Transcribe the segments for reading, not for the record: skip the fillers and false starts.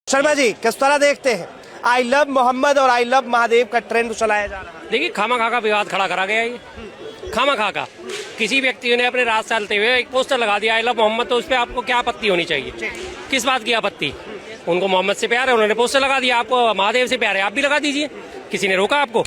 शर्मा जी किस तरह देखते हैं आई लव मोहम्मद और आई लव महादेव का ट्रेंड चलाया जा रहा है? देखिए खामा खा का विवाद खड़ा करा गया ये खामा खा का किसी व्यक्ति ने अपने रास्ते चलते हुए एक पोस्टर लगा दिया आई लव मोहम्मद, तो उस पर आपको क्या आपत्ति होनी चाहिए? किस बात की आपत्ति? उनको मोहम्मद से प्यार है, उन्होंने पोस्टर लगा दिया। आपको महादेव से प्यार है, आप भी लगा दीजिए। किसी ने रोका आपको?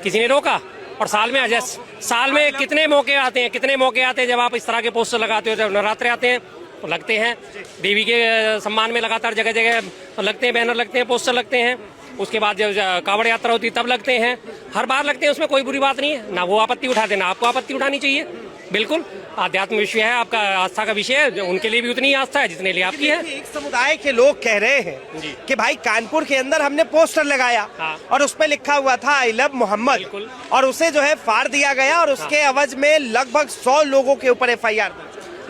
किसी ने रोका? और साल में कितने मौके आते हैं जब आप इस तरह के पोस्टर लगाते हो। जब नवरात्रे आते हैं तो लगते हैं, देवी के सम्मान में लगातार जगह जगह लगते हैं, बैनर लगते हैं, पोस्टर लगते हैं। उसके बाद जब कांवड़ यात्रा होती है तब लगते हैं, हर बार लगते हैं। उसमें कोई बुरी बात नहीं है, ना वो आपत्ति उठाते ना आपको आपत्ति उठानी चाहिए। बिल्कुल आध्यात्म विषय है, आपका आस्था का विषय है, उनके लिए भी उतनी आस्था है जितने लिए आपकी है। एक समुदाय के लोग कह रहे हैं कि भाई कानपुर के अंदर हमने पोस्टर लगाया और उस पर लिखा हुआ था आई लव मोहम्मद, और उसे जो है फाड़ दिया गया और उसके एवज में लगभग 100 लोगों के ऊपर FIR।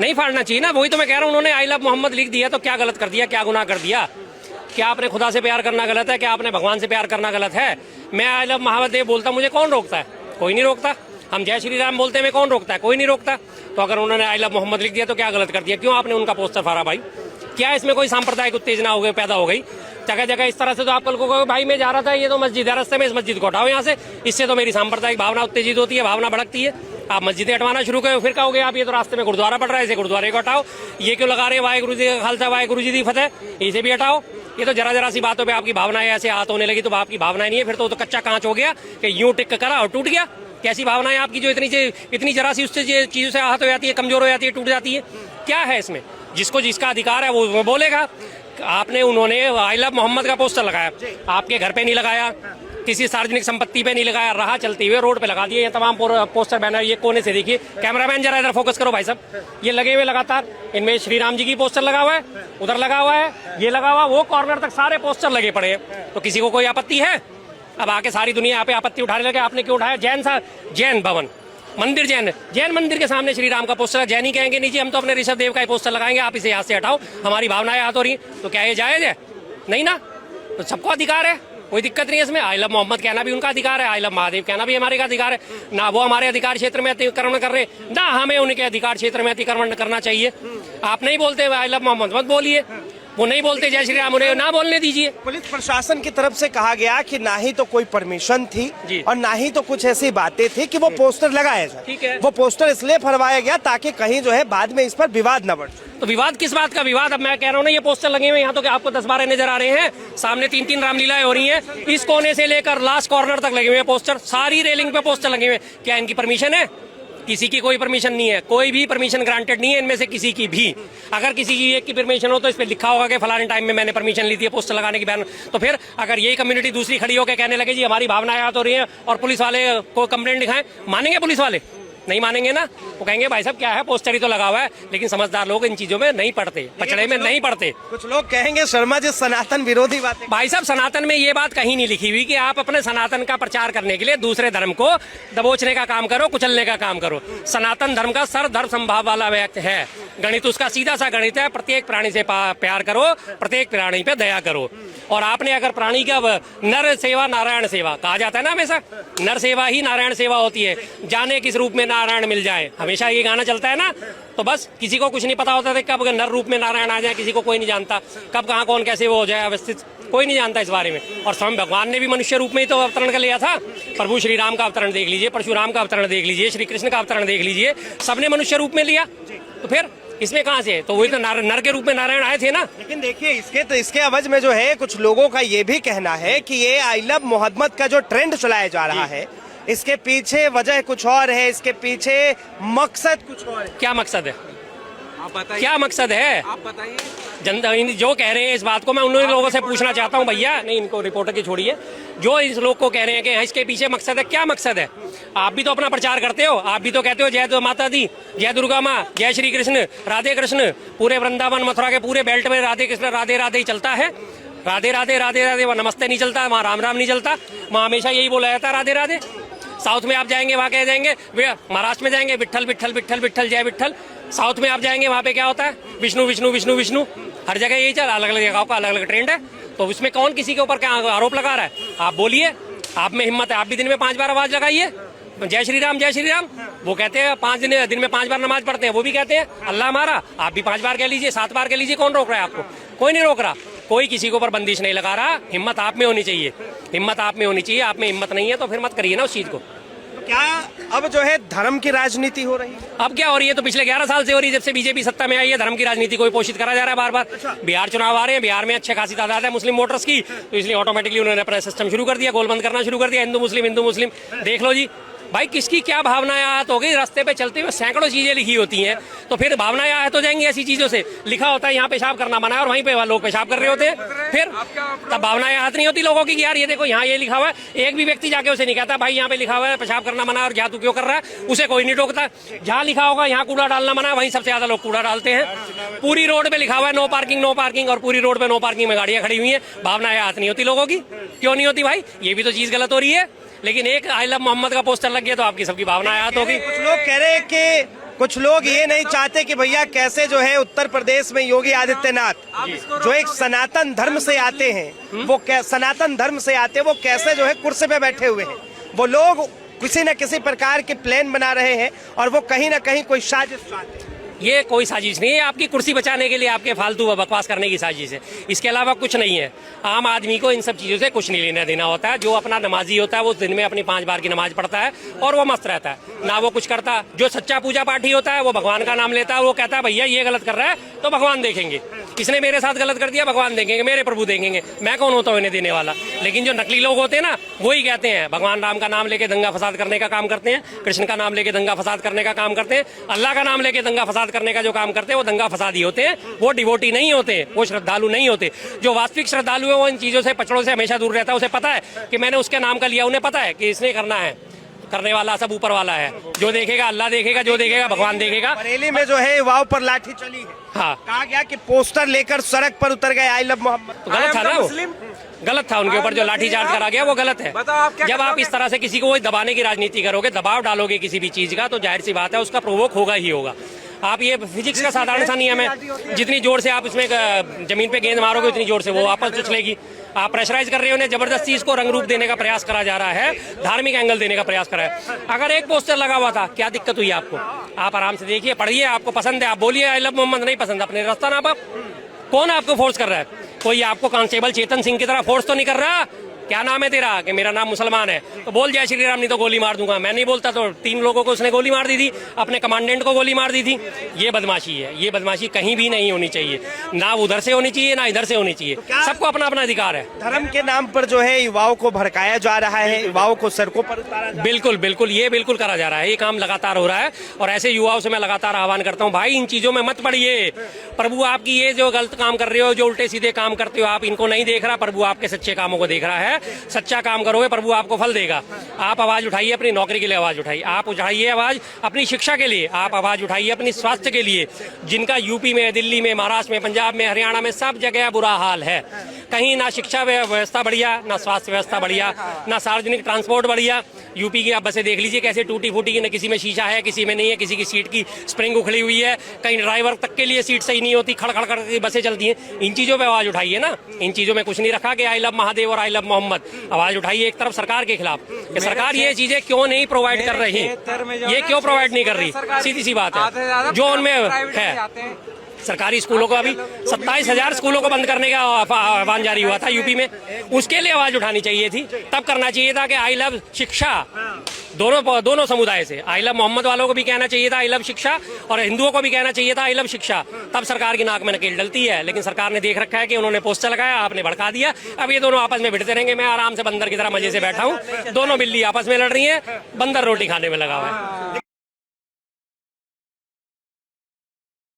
नहीं फाड़ना चाहिए ना, वही तो मैं कह रहा हूँ। उन्होंने आई लव मोहम्मद लिख दिया तो क्या गलत कर दिया, क्या गुनाह कर दिया? क्या आपने खुदा से प्यार करना गलत है? क्या आपने भगवान से प्यार करना गलत है? मैं आई लव महादेव बोलता, मुझे कौन रोकता है? कोई नहीं रोकता। हम जय श्री राम बोलते हैं, मैं कौन रोकता है? कोई नहीं रोकता। तो अगर उन्होंने आई लव मोहम्मद लिख दिया तो क्या गलत कर दिया? क्यों आपने उनका पोस्टर फाड़ा भाई? क्या इसमें कोई सांप्रदायिक उत्तेजना हो गई, पैदा हो गई? जगह जगह इस तरह से तो आप कल को कहोगे भाई मैं जा रहा था, ये तो मस्जिद है, रास्ते में इस मस्जिद को हटाओ यहाँ से, इससे तो मेरी सांप्रदायिक भावना उत्तेजित होती है, भावना भड़कती है। आप मस्जिदें हटवाना शुरू करो, फिर कहोगे आप ये तो रास्ते में गुरुद्वारा पड़ रहा है, इसे गुरुद्वारे को हटाओ। ये क्यों लगा रहे हैं वाहेगुरु जी का खालसा वाहेगुरु जी दी फतेह, इसे भी हटाओ। ये तो जरा सी बातों पे आपकी भावनाएं ऐसे हाथ होने लगी, तो आपकी भावनाएं नहीं है, फिर तो कच्चा कांच हो गया कि यूं टिक करा और टूट गया। कैसी भावनाएं आपकी जो इतनी जरा सी उससे चीजों से आहत हो जाती है, कमजोर हो जाती है, टूट जाती है? क्या है इसमें? जिसको जिसका अधिकार है वो बोलेगा। उन्होंने आई लव मोहम्मद का पोस्टर लगाया, आपके घर पे नहीं लगाया, किसी सार्वजनिक संपत्ति पे नहीं लगाया, राह चलते हुए रोड पे लगा दिए ये तमाम पोस्टर बैनर। ये कोने से देखिए, कैमरामैन जरा इधर फोकस करो भाई साहब, ये लगे हुए लगातार। इनमें श्री राम जी की पोस्टर लगा हुआ है, उधर लगा हुआ है, ये लगा हुआ, वो कॉर्नर तक सारे पोस्टर लगे पड़े हैं। तो किसी को कोई आपत्ति है? अब आके सारी दुनिया यहाँ पे आपत्ति उठाने लगे, आपने क्यों उठाया? जैन भवन मंदिर, जैन मंदिर के सामने श्री राम का पोस्टर है, जैन ही कहेंगे नहीं जी हम तो अपने ऋषभ देव का ही पोस्टर लगाएंगे, आप इसे यहाँ से हटाओ, हमारी भावनाएं हाथ हो रही। तो क्या ये जायज है? नहीं ना। तो सबको अधिकार है, कोई दिक्कत नहीं है इसमें। आई लव मोहम्मद कहना भी उनका अधिकार है, आई लव महादेव कहना भी हमारे का अधिकार है। ना वो हमारे अधिकार क्षेत्र में अतिक्रमण कर रहे, ना हमें उनके अधिकार क्षेत्र में अतिक्रमण करना चाहिए। आप नहीं बोलते आई लव मोहम्मद मत बोलिए, वो नहीं बोलते जय श्री राम, उन्हें ना बोलने दीजिए। पुलिस प्रशासन की तरफ से कहा गया कि ना ही तो कोई परमिशन थी और ना ही तो कुछ ऐसी बातें थी कि वो पोस्टर लगाया जाए। ठीक है, वो पोस्टर इसलिए फरवाया गया ताकि कहीं जो है बाद में इस पर विवाद न बढ़े। तो विवाद किस बात का विवाद? अब मैं कह रहा हूँ ना, ये पोस्टर लगे हुए यहाँ तो क्या आपको 10-12 नजर आ रहे हैं? सामने 3-3 रामलीलाएं हो रही हैं, इस कोने से लेकर लास्ट कॉर्नर तक लगे हुए हैं पोस्टर, सारी रेलिंग पे पोस्टर लगे हुए। क्या इनकी परमिशन है? किसी की कोई परमिशन नहीं है, कोई भी परमिशन ग्रांटेड नहीं है इनमें से किसी की भी। अगर किसी की एक की परमिशन हो तो इस पे लिखा होगा कि फलाने टाइम में मैंने परमिशन ली थी पोस्टर लगाने की बैनर। तो फिर अगर यही कम्युनिटी दूसरी खड़ी होकर कहने लगे जी हमारी भावनाएं याद हो रही हैं और पुलिस वाले को कंप्लेंट दिखाएं, मानेंगे पुलिस वाले? नहीं मानेंगे ना। वो कहेंगे भाई साहब क्या है, पोस्टर ही तो लगा हुआ है। लेकिन समझदार लोग इन चीजों में नहीं पड़ते, पचड़े में नहीं पड़ते। कुछ लोग कहेंगे शर्मा जी सनातन विरोधी बातें। भाई साहब सनातन में ये बात कहीं नहीं लिखी हुई कि आप अपने सनातन का प्रचार करने के लिए दूसरे धर्म को दबोचने का काम करो, कुचलने का काम करो। सनातन धर्म का सर्वधर्म संभाव वाला व्यक्ति है, गणित उसका सीधा सा गणित है, प्रत्येक प्राणी से प्यार करो, प्रत्येक प्राणी पे दया करो। और आपने अगर प्राणी का नर सेवा नारायण सेवा कहा जाता है ना, हमेशा नर सेवा ही नारायण सेवा होती है, जाने किस रूप में नारायण मिल जाए, हमेशा ये गाना चलता है ना। तो बस किसी को कुछ नहीं पता होता था कब नर रूप में नारायण आ जाए, किसी को कोई नहीं जानता कब कहाँ कौन कैसे वो हो जाए अवस्थित, कोई नहीं जानता इस बारे में। और स्वयं भगवान ने भी मनुष्य रूप में ही तो अवतरण कर लिया था। प्रभु श्री राम का अवतरण देख लीजिए, परशुराम का अवतरण देख लीजिए, श्री कृष्ण का अवतरण देख लीजिए, सबने मनुष्य रूप में लिया। तो फिर इसमें कहाँ से? तो वही तो नर के रूप में नारायण आए थे ना। लेकिन देखिए इसके अवज में जो है कुछ लोगों का ये भी कहना है कि ये आई लव मोहम्मद का जो ट्रेंड चलाया जा रहा है, इसके पीछे वजह कुछ और है, इसके पीछे मकसद कुछ और है। क्या मकसद है? आप बताइए। क्या मकसद है? आप बताइए। जनता जो कह रहे हैं इस बात को मैं उन लोगों से पूछना चाहता हूँ भैया, नहीं इनको रिपोर्टर की छोड़िए, जो इस लोग को कह रहे हैं कि इसके पीछे मकसद है, क्या मकसद है? आप भी तो अपना प्रचार करते हो, आप भी तो कहते हो जय माता दी, जय दुर्गा माँ, जय श्री कृष्ण, राधे कृष्ण। पूरे वृंदावन मथुरा के पूरे बेल्ट में राधे कृष्ण राधे राधे ही चलता है, राधे राधे राधे राधे। वहाँ नमस्ते नहीं चलता, वहाँ राम राम नहीं चलता, वहाँ हमेशा यही बोला जाता है राधे राधे। साउथ में आप जाएंगे वहाँ कह जाएंगे, महाराष्ट्र में जाएंगे विट्ठल विट्ठल विट्ठल विट्ठल जय विट्ठल। साउथ में आप जाएंगे वहाँ पे क्या होता है? विष्णु विष्णु विष्णु विष्णु। हर जगह यही चल, अलग अलग जगहों का अलग अलग ट्रेंड है। तो उसमें कौन किसी के ऊपर क्या आरोप लगा रहा है? आप बोलिए, आप में हिम्मत है, आप भी दिन में 5 बार आवाज लगाइए जय श्री राम जय श्री राम। वो कहते हैं 5 दिन में 5 बार नमाज पढ़ते हैं, वो भी कहते हैं अल्लाह हमारा, आप भी 5 बार कह लीजिए, 7 बार कह लीजिए, कौन रोक रहा है आपको? कोई नहीं रोक रहा। कोई किसी के ऊपर बंदिश नहीं लगा रहा। हिम्मत आप में होनी चाहिए, हिम्मत आप में होनी चाहिए। आप में हिम्मत नहीं है तो फिर मत करिए ना उस चीज को। क्या अब जो है धर्म की राजनीति हो रही है? अब क्या हो रही है? तो पिछले 11 साल से हो रही है, जब से बीजेपी सत्ता में आई है। धर्म की राजनीति को ही पोषित करा जा रहा है बार बार। बिहार चुनाव आ रहे हैं, बिहार में अच्छे खासी तादाद है मुस्लिम वोटर्स की, तो इसलिए ऑटोमेटिकली उन्होंने अपना सिस्टम शुरू कर दिया, गोल बंद करना शुरू कर दिया। हिंदू मुस्लिम देख लो जी भाई, किसकी क्या भावनाएं आहत हो गई। रास्ते पे चलते हुए सैकड़ों चीजें लिखी होती हैं, तो फिर भावनाएं आहत हो जाएंगी ऐसी चीजों से। लिखा होता है यहाँ पेशाब करना मना है और वहीं पे लोग पेशाब कर रहे होते हैं, फिर तब भावनाएं आहत नहीं होती लोगों की कि यार ये देखो यहाँ ये लिखा हुआ है। एक भी व्यक्ति जाके उसे नहीं कहता भाई यहाँ पे लिखा हुआ है पेशाब करना मना है और जहाँ तू क्यों कर रहा है, उसे कोई नहीं टोकता। जहाँ लिखा होगा यहाँ कूड़ा डालना मना है, वहीं सबसे ज्यादा लोग कूड़ा डालते हैं। पूरी रोड पे लिखा हुआ है नो पार्किंग और पूरी रोड पे नो पार्किंग में गाड़ियां खड़ी हुई हैं। भावनाएं आहत नहीं होती लोगों की, क्यों नहीं होती भाई? ये भी तो चीज गलत हो रही है। लेकिन एक आई लव मोहम्मद का पोस्टर लग गया तो आपकी सबकी भावनाएं आहत होगी। कुछ लोग कह रहे हैं कि कुछ लोग ये नहीं चाहते कि भैया कैसे जो है उत्तर प्रदेश में योगी आदित्यनाथ जो एक सनातन धर्म से आते हैं, वो सनातन धर्म से आते हैं, वो कैसे जो है कुर्सी पे बैठे हुए हैं। वो लोग किसी न किसी प्रकार के प्लान बना रहे हैं और वो कहीं ना कहीं कोई साजिश चाहते हैं। ये कोई साजिश नहीं है, आपकी कुर्सी बचाने के लिए आपके फालतू बकवास करने की साजिश है, इसके अलावा कुछ नहीं है। आम आदमी को इन सब चीजों से कुछ नहीं लेना देना होता है। जो अपना नमाजी होता है वो दिन में अपनी 5 बार की नमाज पढ़ता है और वो मस्त रहता है, ना वो कुछ करता। जो सच्चा पूजा पाठी होता है वो भगवान का नाम लेता है, वो कहता है भैया ये गलत कर रहा है तो भगवान देखेंगे, इसने मेरे साथ गलत कर दिया भगवान देखेंगे, मेरे प्रभु देखेंगे, मैं कौन होता हूँ इन्हें देने वाला। लेकिन जो नकली लोग होते हैं ना, वही कहते हैं भगवान राम का नाम लेके दंगा फसाद करने का काम करते हैं, कृष्ण का नाम लेके दंगा फसाद करने का काम करते हैं, अल्लाह का नाम लेके दंगा फसाद करने का जो काम करते हैं वो दंगा फसादी होते हैं। वो डिवोटी नहीं होते, वो श्रद्धालु नहीं होते। जो वास्तविक श्रद्धालु है वो इन चीजों से पचड़ों से हमेशा दूर रहता है। उसे पता है कि मैंने उसके नाम का लिया, उन्हें पता है कि इसने करना है, करने वाला सब ऊपर वाला है। जो देखेगा अल्लाह देखेगा, जो देखेगा भगवान देखेगा। बरेली में जो है युवाओं पर लाठी चली है, हाँ, कहा गया कि पोस्टर लेकर सड़क पर उतर गए आई लव मोहम्मद। तो गलत था ना, वो गलत था। उनके ऊपर जो लाठीचार्ज करा गया वो गलत है। जब आप इस तरह से किसी को दबाने की राजनीति करोगे, दबाव डालोगे किसी भी चीज का, तो जाहिर सी बात है उसका प्रोवोक होगा ही होगा। आप ये फिजिक्स का साधारण सा नियम है, जितनी जोर से आप इसमें जमीन पे गेंद मारोगे उतनी जोर से वो वापस उछलेगी। आप प्रेशराइज कर रहे हो, उन्हें जबरदस्ती इसको रंग रूप देने का प्रयास करा जा रहा है, धार्मिक एंगल देने का प्रयास करा है। अगर एक पोस्टर लगा हुआ था, क्या दिक्कत हुई आपको? आप आराम से देखिए, पढ़िए, आपको पसंद है आप बोलिए आई लव मोहम्मद, नहीं पसंद अपने रास्ता ना। आप कौन आपको फोर्स कर रहा है? कोई आपको कांस्टेबल चेतन सिंह की तरह फोर्स तो नहीं कर रहा। क्या नाम है तेरा? कि मेरा नाम मुसलमान है, तो बोल जय श्री राम, नहीं तो गोली मार दूंगा। मैं नहीं बोलता तो 3 लोगों को उसने गोली मार दी थी, अपने कमांडेंट को गोली मार दी थी। ये बदमाशी है, ये बदमाशी कहीं भी नहीं होनी चाहिए, ना उधर से होनी चाहिए ना इधर से होनी चाहिए। सबको अपना अपना अधिकार है। धर्म के नाम पर जो है युवाओं को भड़काया जा रहा है, युवाओं को सड़कों पर उतारा जा रहा है। बिल्कुल बिल्कुल, ये बिल्कुल करा जा रहा है, ये काम लगातार हो रहा है। और ऐसे युवाओं से मैं लगातार आह्वान करता हूँ, भाई इन चीजों में मत पड़िए। प्रभु आपकी ये जो गलत काम कर रहे हो, जो उल्टे सीधे काम करते हो, आप इनको नहीं देख रहा, प्रभु आपके सच्चे कामों को देख रहा है। सच्चा काम करोगे प्रभु आपको फल देगा। आप आवाज उठाइए, अपनी नौकरी के लिए आवाज उठाइए, आप उठाइए आवाज अपनी शिक्षा के लिए, आप आवाज उठाइए अपनी स्वास्थ्य के लिए, जिनका यूपी में, दिल्ली में, महाराष्ट्र में, पंजाब में, हरियाणा में सब जगह बुरा हाल है। कहीं ना शिक्षा व्यवस्था बढ़िया, ना स्वास्थ्य व्यवस्था बढ़िया, ना सार्वजनिक ट्रांसपोर्ट बढ़िया। यूपी की आप बसें देख लीजिए कैसे टूटी फूटी की, न किसी में शीशा है, किसी में नहीं है, किसी की सीट की स्प्रिंग उखड़ी हुई है, कहीं ड्राइवर तक के लिए सीट सही नहीं होती, खड़ खड़ कर बसें चलती हैं। इन चीजों पे आवाज उठाइए ना। इन चीजों में कुछ नहीं रखा कि आई लव महादेव और आई लव मोहम्मद। आवाज उठाइए एक तरफ सरकार के खिलाफ कि सरकार ये चीजें क्यों नहीं प्रोवाइड कर रही, ये क्यों प्रोवाइड नहीं कर रही। सीधी सी बात है, जो उनमें है। सरकारी स्कूलों को अभी 27,000 स्कूलों को बंद करने का आह्वान जारी हुआ था यूपी में, उसके लिए आवाज उठानी चाहिए थी। तब करना चाहिए था कि आई लव शिक्षा, दोनों समुदाय से। आई लव मोहम्मद वालों को भी कहना चाहिए था आई लव शिक्षा, और हिंदुओं को भी कहना चाहिए था आई लव शिक्षा। तब सरकार की नाक में नकेल डलती है। लेकिन सरकार ने देख रखा है कि उन्होंने पोस्टर लगाया, आपने भड़का दिया, अब ये दोनों आपस में भिड़ते रहेंगे। मैं आराम से बंदर की तरह मजे से बैठा हूँ, दोनों बिल्ली आपस में लड़ रही है, बंदर रोटी खाने में लगा हुआ है।